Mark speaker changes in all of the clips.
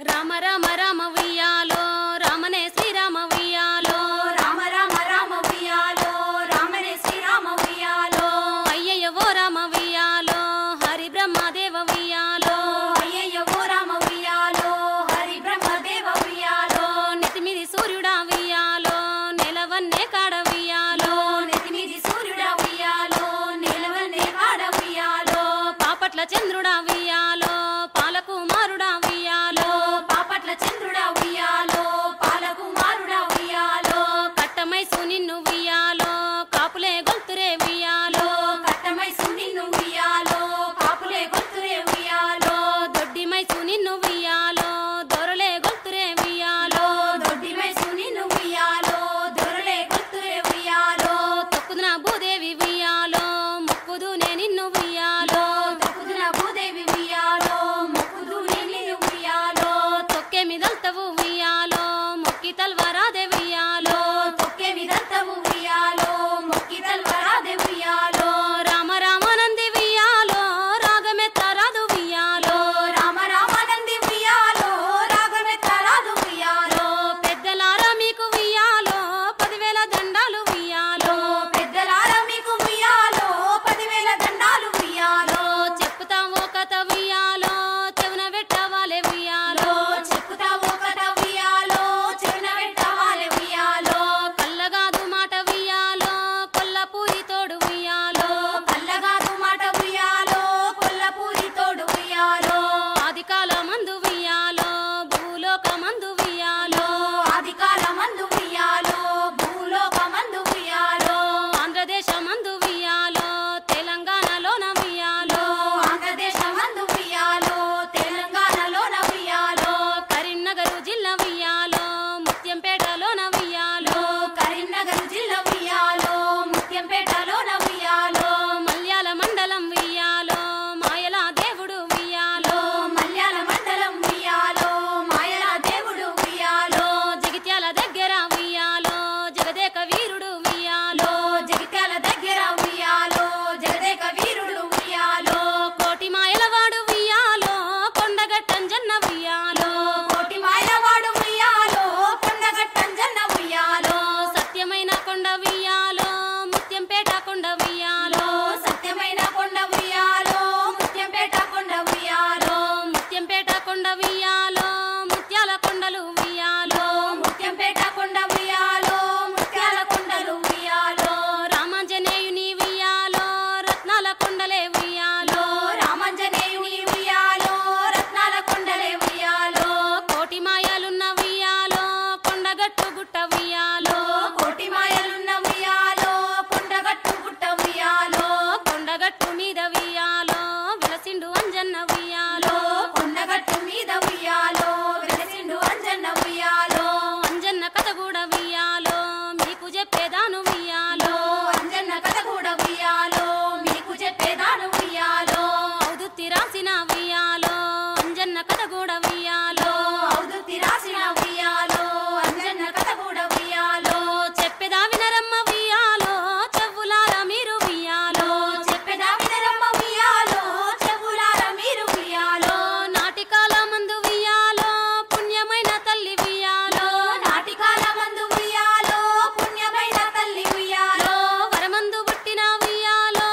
Speaker 1: రామ రామ రామ ఉయ్యాలో రామనే శ్రీరామ ఉయ్యాలో
Speaker 2: రామ రామ రామ ఉయ్యాలో రామనే శ్రీరామ ఉయ్యాలో
Speaker 1: అయ్యయ్య ఓ రామ ఉయ్యాలో హరి బ్రహ్మదేవ ఉయ్యాలో
Speaker 2: అయ్యయ్య ఓ రామ ఉయ్యాలో హరి బ్రహ్మదేవ ఉయ్యాలో
Speaker 1: నెతిమిది సూర్యుడా ఉయ్యాలో నెలవన్నే కాడ ఉయ్యాలో
Speaker 2: నెతిమిది సూర్యుడా ఉయ్యాలో నిలవన్నే కాడ ఉయ్యాలో
Speaker 1: పాపట్ల చంద్రుడా ఉయ్యాలో పాలకుమారుడా ఉయ్యాలో
Speaker 2: పాపట్ల చంద్రుడా ఉయ్యాలో పాలకుమారుడా ఉయ్యాలో
Speaker 1: కట్టమైసు నిన్ను ఉయ్యాలో కాపులే గొల్తురే ఉయ్యాలో
Speaker 2: కట్టమైసు నిన్ను ఉయ్యాలో కాపులే గొల్తురే ఉయ్యాలో
Speaker 1: దొడ్డి మైసు నిన్ను ఉయ్యాలో దొరలే గొల్తురే ఉయ్యాలో
Speaker 2: దొడ్డి మైసు నిన్ను ఉయ్యాలో దొరలే గొల్తురే ఉయ్యాలో
Speaker 1: తొక్కుదున భూదేవి ఉయ్యాలో ముక్కుదునే నిన్ను ఉయ్యాలో
Speaker 2: తొక్కుదున భూదేవి ఉయ్యాలో ముక్కుదు నిన్ను ఉయ్యాలో
Speaker 1: తొక్కే మిదల్తవు ఉయ్యాలో మొక్కి తల్వారాదే ఉయ్యాలో
Speaker 2: తొక్కే విదంతవు ఉయ్యాలో మొక్కి తల్వరాదే ఉయ్యాలో
Speaker 1: రామ రామానంది ఉయ్యాలో రాగమెత్తరాదు ఉయ్యాలో
Speaker 2: రామ రామానంది ఉయ్యాలో రాగమెత్తరాదు ఉయ్యాలో
Speaker 1: పెద్దలారా మీకు ఉయ్యాలో 10,000 దండాలు ఉయ్యాలో
Speaker 2: పెద్దలారా మీకు ఉయ్యాలో 10,000 దండాలు ఉయ్యాలో
Speaker 1: చెప్పుతావో కథ ఉయ్యాలో చెవున పెట్టవాలే ఉయ్యాలో
Speaker 2: చెప్పుతావో కథ ఉయ్యాలో చెవున పెట్టవాలే ఉయ్యాలో
Speaker 1: కల్లగాదు మాట ఉయ్యాలో కొల్లపూరి తోడు ఉయ్యాలో
Speaker 2: కల్లగాదు మాట ఉయ్యాలో కొల్లపూరి తోడు ఉయ్యాలో
Speaker 1: ఆదికాల మందు ఉయ్యాలో భూలోక మందు ఉయ్యాలో
Speaker 2: ఆదికాల మందు ఉయ్యాలో భూలోక మందు ఉయ్యాలో
Speaker 1: ఆంధ్రదేశ మందు ఉయ్యాలో తెలంగాణలోన ఉయ్యాలో
Speaker 2: ఆంధ్రదేశ మందు ఉయ్యాలో తెలంగాణలోన ఉయ్యాలో
Speaker 1: కరీంనగర్ జిల్లా ఉయ్యాలో ముత్యంపేటలోన ఉయ్యాలో
Speaker 2: కరీంనగర్ జిల్లా ఉయ్యాలో ముత్యంపేటలోన ఉయ్యాలో
Speaker 1: మల్యాల మండలం ఉయ్యాలో మాయల దేవుడు ఉయ్యాలో
Speaker 2: మల్యాల మండలం ఉయ్యాలో మాయల దేవుడు ఉయ్యాలో
Speaker 1: జగిత్యాల దగ్గర ఉయ్యాలో జగదేక వీరుడు ఉయ్యాలో
Speaker 2: జగిత్యాల దగ్గర ఉయ్యాలో జగదేక వీరుడు ఉయ్యాలో
Speaker 1: కోటి మాయలవాడు ఉయ్యాలో కొండగట్టంజన్న ఉయ్యాలో
Speaker 2: కోటి మాయలవాడు ఉయ్యాలో కొండగట్టంజన్న ఉయ్యాలో
Speaker 1: సత్యమైన కొండ ఉయ్యాలో ముత్యంపేట కొండ ఉయ్యాలో
Speaker 2: సత్యమైన కొండ ఉయ్యాలో ముత్యంపేట కొండ ఉయ్యాలో
Speaker 1: ముత్యంపేట కొండ ఉయ్యాలో ముత్యాల కొండలు ఉయ్యాలో
Speaker 2: ముత్యంపేట కొండ ఉయ్యాలో ముత్యాల కొండలు ఉయ్యాలో
Speaker 1: రామాంజనేయుని ఉయ్యాలో రత్నాల కొండలే ఉయ్యాలో
Speaker 2: రామాంజనేయుని ఉయ్యాలో రత్నాల కొండలే ఉయ్యాలో
Speaker 1: కోటి మాయలున్న ఉయ్యాలో కొండగట్టు గుట్ట ఉయ్యాలో
Speaker 2: కోటి మాయలున్న ఉయ్యాలో కొండగట్టు గుట్ట ఉయ్యాలో
Speaker 1: కొండగట్టు మీద ఉయ్యాలో విలసిండు అంజన్న ఉయ్యాలో
Speaker 2: కొండగట్టు మీద ఉయ్యాలో వెలసిండు అంజన్న ఉయ్యాలో
Speaker 1: అంజన్న కథ కూడా ఉయ్యాలో మీకు చెప్పేదాను ఉయ్యాలో
Speaker 2: అంజన్న కథ కూడా ఉయ్యాలో మీకు చెప్పేదాను ఉయ్యాలో
Speaker 1: ఔదుత్తి రాసిన ఉయ్యాలో అంజన్న కథ కూడా ఉయ్యాలో
Speaker 2: ఔదుత్తి రాసిన ఉయ్యాలో అంజన్న కథ కూడా ఉయ్యాలో
Speaker 1: చెప్పేదా వినరమ్మ ఉయ్యాలో చెవులార మీరు ఉయ్యాలో
Speaker 2: చెప్పేదా వినరమ్మ ఉయ్యాలో చెవులార మీరు ఉయ్యాలో
Speaker 1: నాటికాల మందు ఉయ్యాలో పుణ్యమైన తల్లి ఉయ్యాలో
Speaker 2: నాటికాల మందు ఉయ్యాలో పుణ్యమైన తల్లి ఉయ్యాలో
Speaker 1: వరమందు పుట్టిన ఉయ్యాలో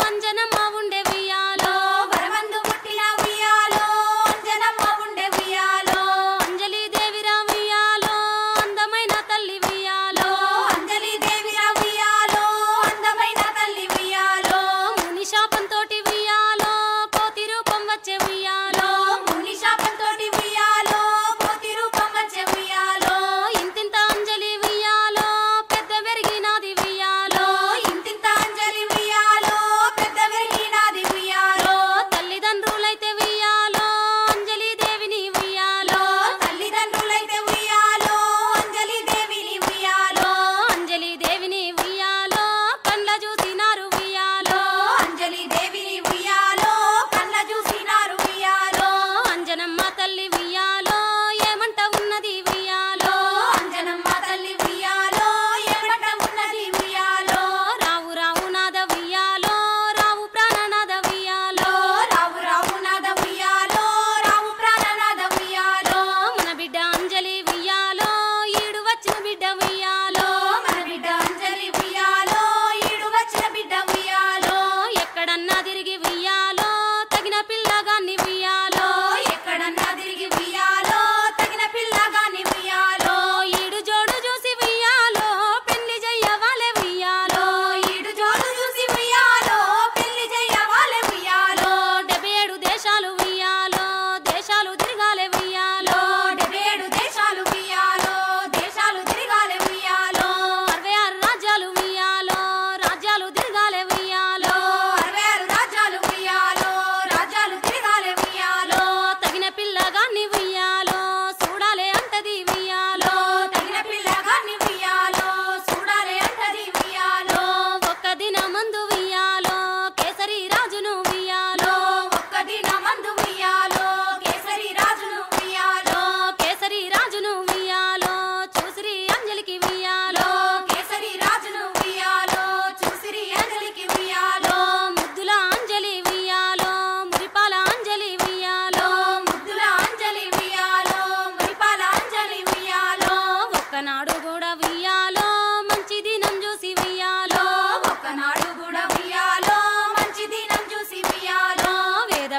Speaker 1: అంజనమ్మ ఉండే ఉయ్యాలో
Speaker 2: వరమందు పుట్టిన ఉయ్యాలో అంజనమ్మ ఉండే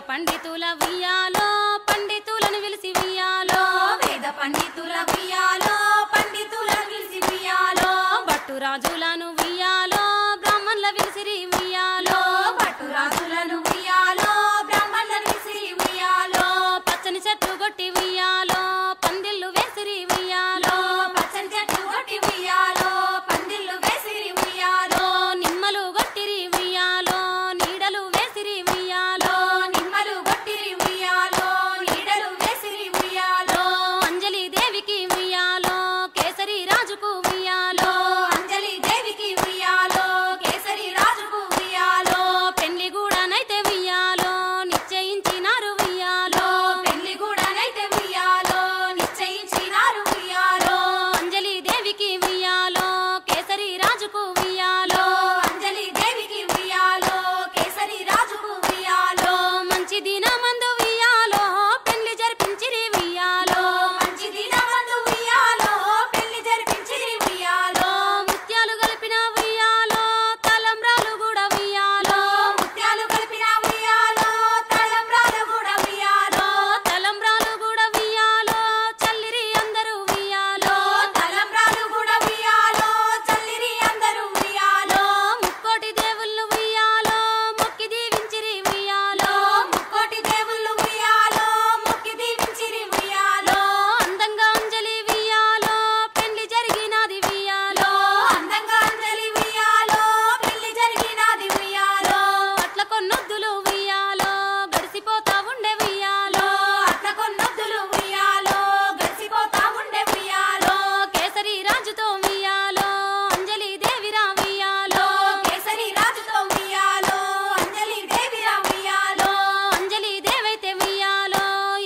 Speaker 1: పండితుల ఉయ్యాలో పండితులను పిలిచి ఉయ్యాలో
Speaker 2: వేద పండితుల ఉయ్యాలో పండితులను పిలిచి ఉయ్యాలో
Speaker 1: బట్టు రాజులను ఉయ్యాలో బ్రాహ్మణుల పిలిచిరి ఉయ్యాలో
Speaker 2: పట్టు రాజులను ఉయ్యాలో బ్రాహ్మణులను పిలిచి ఉయ్యాలో
Speaker 1: పచ్చని చెట్టు కొట్టి ఉయ్యాలో పందిళ్ళు వేసిరి ఉయ్యాలో
Speaker 2: పచ్చని చెట్టు కొట్టి ఉయ్యాలో పందిళ్ళు వేసిరి ఉయ్యాలో
Speaker 1: నిమ్మలు కొట్టిరి ఉయ్యాలో నీడలు వేసిరి ఉయ్యాలో
Speaker 2: నిమ్మలు కొట్టిరి ఉయ్యాలో నీడలు వేసిరి ఉయ్యాలో
Speaker 1: అంజలి దేవికి ఉయ్యాలో కేసరి రాజుకు ఉయ్యాలో
Speaker 2: అంజలి దేవికి ఉయ్యాలో కేసరి రాజుకు ఉయ్యాలో
Speaker 1: పెళ్లి గూడనైతే ఉయ్యాలో నిశ్చయించినారు ఉయ్యాలో
Speaker 2: పెళ్లి గూడనైతే ఉయ్యాలో నిశ్చయించినారు ఉయ్యాలో
Speaker 1: అంజలి దేవికి ఉయ్యాలో కేసరి రాజుకు ఉయ్యాలో
Speaker 2: అంజలి దేవికి ఉయ్యాలో కేసరి రాజుకు ఉయ్యాలో
Speaker 1: మంచి దినమందు ఉయ్యాలో పెళ్లి జరిపించిరి ఉయ్యాలో
Speaker 2: మంచి దినమందు ఉయ్యాలో పెళ్లి జరిపించిరి ఉయ్యాలో
Speaker 1: ముత్యాలు కలిపిన ఉయ్యాలో తలంబ్రాలు కూడా ఉయ్యాలో
Speaker 2: ముత్యాలు కలిపిన ఉయ్యాలో తలంబ్రాలు కూడా ఉయ్యాలో
Speaker 1: తలంబ్రాలు కూడా ఉయ్యాలో చల్లిరి అందరూ ఉయ్యాలో
Speaker 2: తలంబ్రాలు కూడా ఉయ్యాలో చల్లిరి అందరూ ఉయ్యాలో
Speaker 1: ముక్కోటి దేవుళ్ళు ఉయ్యాలో మొక్కి దీవించిరి ఉయ్యాలో
Speaker 2: ముక్కోటి దేవుళ్ళు ఉయ్యాలో మొక్కి దీవించిరి ఉయ్యాలో
Speaker 1: అందంగా అంజలి ఉయ్యాలో పెళ్లి జరిగినది ఉయ్యాలో
Speaker 2: అందంగా అంజలి ఉయ్యాలో పెళ్లి జరిగినది ఉయ్యాలో
Speaker 1: అట్ల కొన్నొద్దులు ఉయ్యాలో గడిసిపోతా ఉండే ఉయ్యాలో
Speaker 2: అట్ల కొన్నొద్దులు ఉయ్యాలో గడిసిపోతా ఉండే ఉయ్యాలో
Speaker 1: కేసరి రాజుతో ఉయ్యాలో అంజలి దేవిరా ఉయ్యాలో
Speaker 2: కేసరి రాజుతో ఉయ్యాలో అంజలి దేవిరా ఉయ్యాలో
Speaker 1: అంజలి దేవైతే ఉయ్యాలో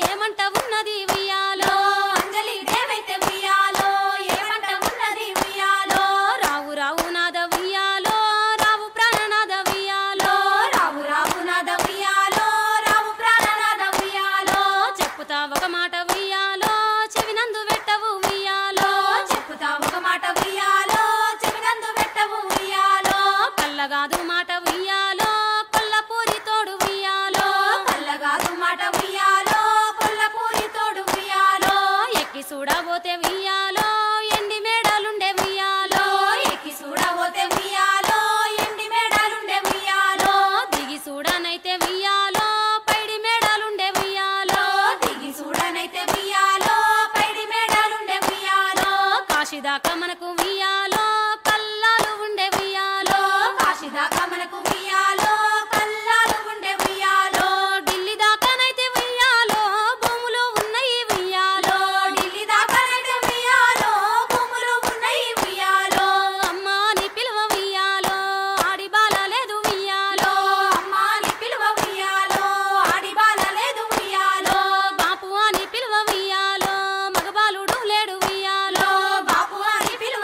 Speaker 1: ఏమంట ఉన్నది ఉయ్యాలో
Speaker 2: అంజలి దేవైతే ఉయ్యాలో ఏమంట ఉన్నది ఉయ్యాలో
Speaker 1: రావు రావు నాద ఉయ్యాలో రావు ప్రాణనాద ఉయ్యాలో
Speaker 2: రావు రావు నాద ఉయ్యాలో రావు ప్రాణనాద ఉయ్యాలో
Speaker 1: చెప్పుతా ఒక మాట ఉయ్యాలో చెవినందు పెట్టవు ఉయ్యాలో
Speaker 2: చెప్పుతా ఒక మాట ఉయ్యాలో చెవినందు పెట్టవు ఉయ్యాలో
Speaker 1: కళ్ళగాదు మాట ఉయ్యాలో కొల్లపూరి తోడు ఉయ్యాలో
Speaker 2: కళ్ళగాదు మాట ఉయ్యాలో కొల్లపూరి తోడు ఉయ్యాలో
Speaker 1: ఎక్కి చూడబోతే ఉయ్యాలో ఎండి మేడలుండే ఉయ్యాలో
Speaker 2: ఎక్కి చూడబోతే ఉయ్యాలో ఎండి మేడాలుండే ఉయ్యాలో
Speaker 1: దిగి చూడనైతే ఉయ్యాలో పైడి మేడలుండే ఉయ్యాలో
Speaker 2: దిగి చూడనైతే ఉయ్యాలో పైడి మేడాలుండే ఉయ్యాలో
Speaker 1: కాశీదాకా మనకు ఉయ్యాలో కల్లాలు ఉండే ఉయ్యాలో
Speaker 2: కాశీదాకా మనకు ఉయ్యాలో కల్లాలు ఉండే ఉయ్యాలో
Speaker 1: ఢిల్లీ దాకానైతే ఉయ్యాలో భూములు ఉన్నాయి ఉయ్యాలో
Speaker 2: ఢిల్లీ దాకానైతే ఉయ్యాలో భూములు ఉన్నాయి ఉయ్యాలో
Speaker 1: అమ్మా నీ పిలువ ఉయ్యాలో ఆడి బాల లేదు ఉయ్యాలో
Speaker 2: అమ్మాని పిలువ ఉయ్యాలో ఆడి బాల లేదు ఉయ్యాలో
Speaker 1: బాపు అని పిలువ ఉయ్యాలో మగబాలుడు లేడు ఉయ్యాలో
Speaker 2: బాపు అని పిలువ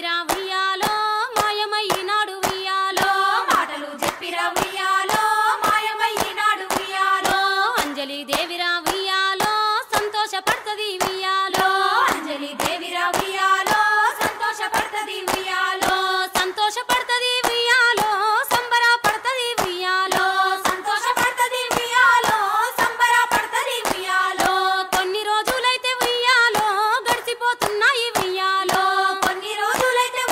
Speaker 1: చెప్పిరా ఉయ్యాలో మాయమయ్యినాడు ఉయ్యాలో
Speaker 2: మాటలు చెప్పిరా ఉయ్యాలో మాయమయ్యినాడు ఉయ్యాలో
Speaker 1: అంజలి దేవిరా ఉయ్యాలో సంతోషపడుతది ఉయ్యాలో
Speaker 2: అంజలి దేవిరా ఉయ్యాలో సంతోషపడుతది ఉయ్యాలో
Speaker 1: సంతోషపడుతది ఉయ్యాలో సంబరపడుతది ఉయ్యాలో
Speaker 2: సంతోషపడుతది ఉయ్యాలో సంబరపడుతది ఉయ్యాలో
Speaker 1: కొన్ని రోజులైతే ఉయ్యాలో గడిచిపోతున్నాయి ఉయ్యాలో
Speaker 2: కొన్ని రోజులైతే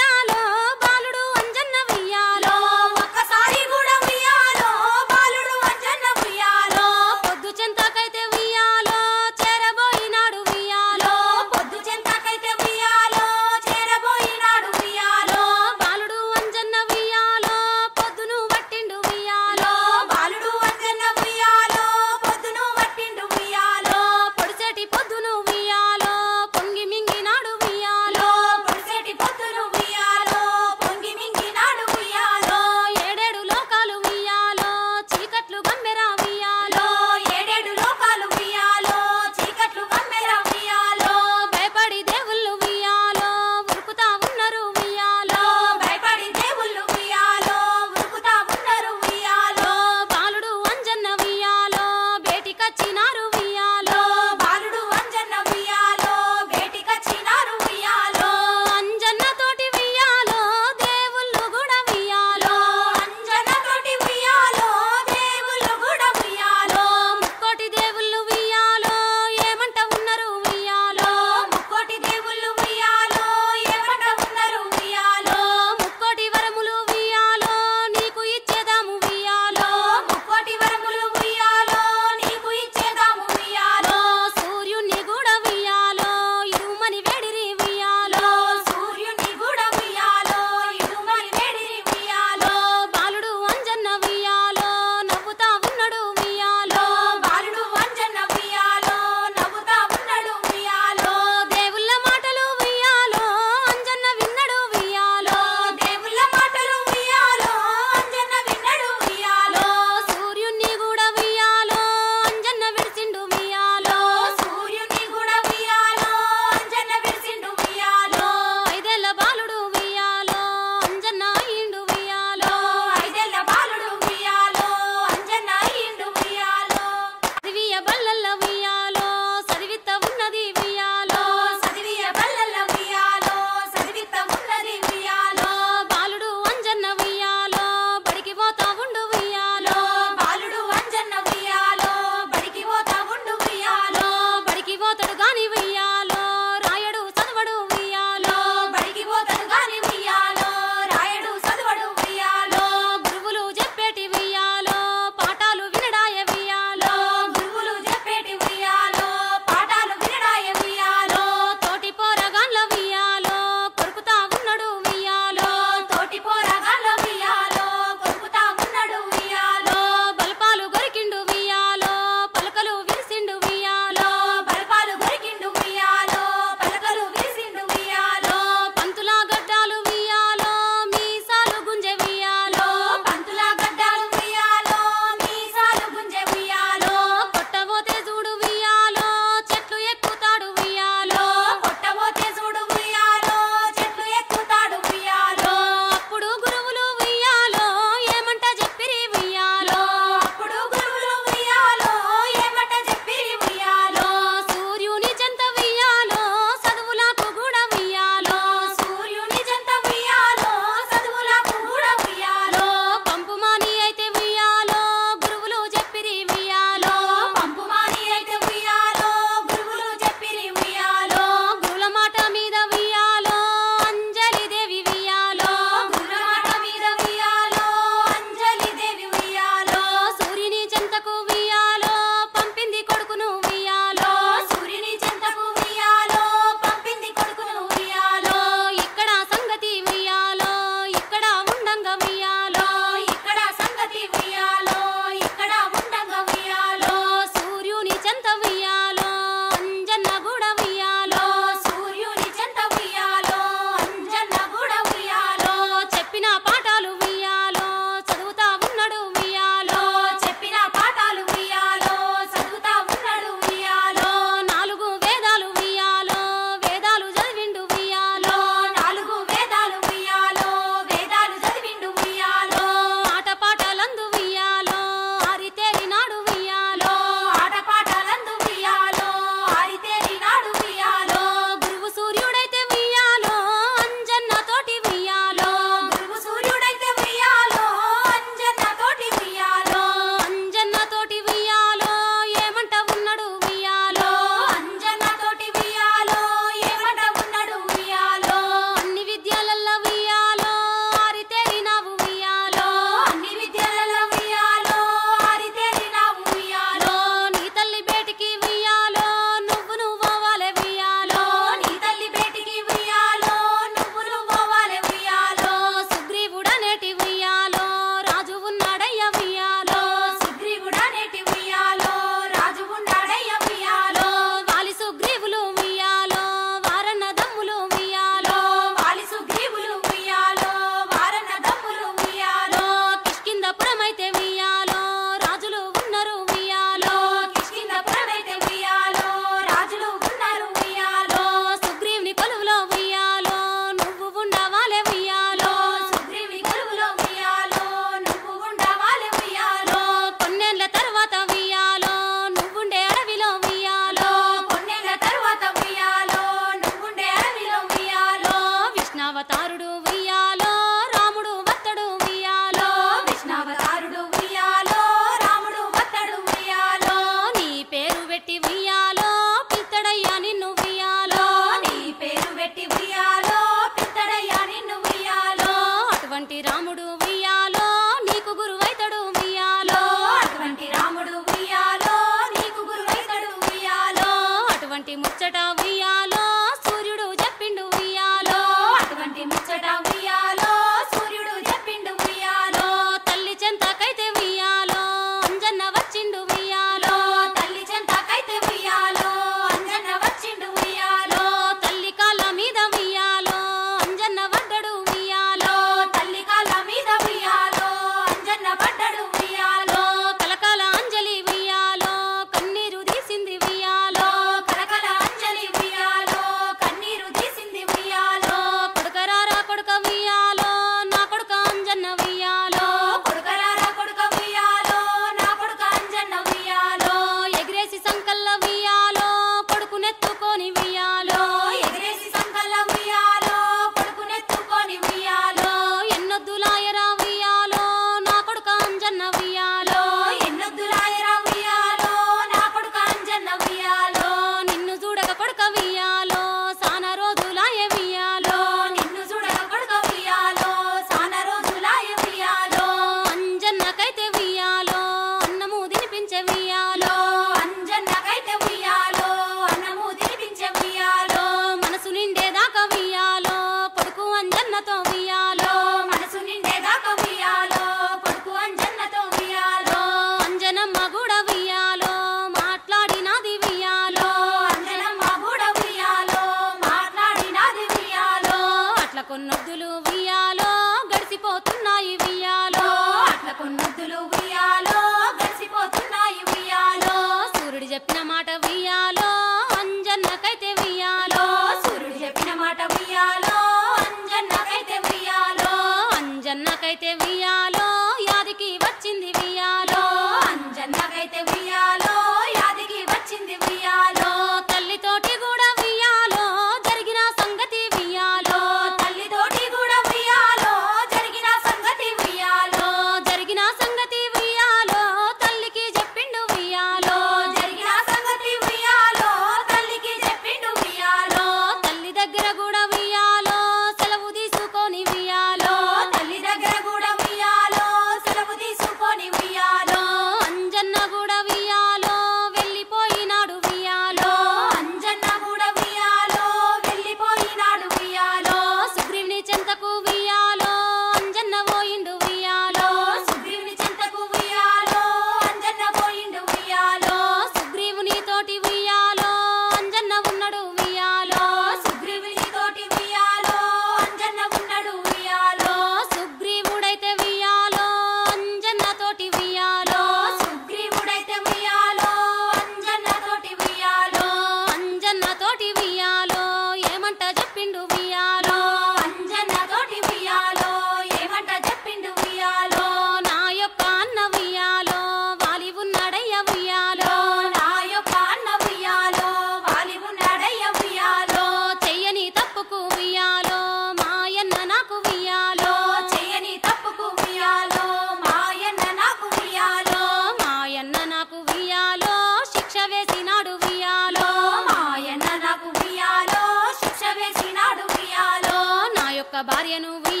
Speaker 1: భార్యను ఉయ్యాలో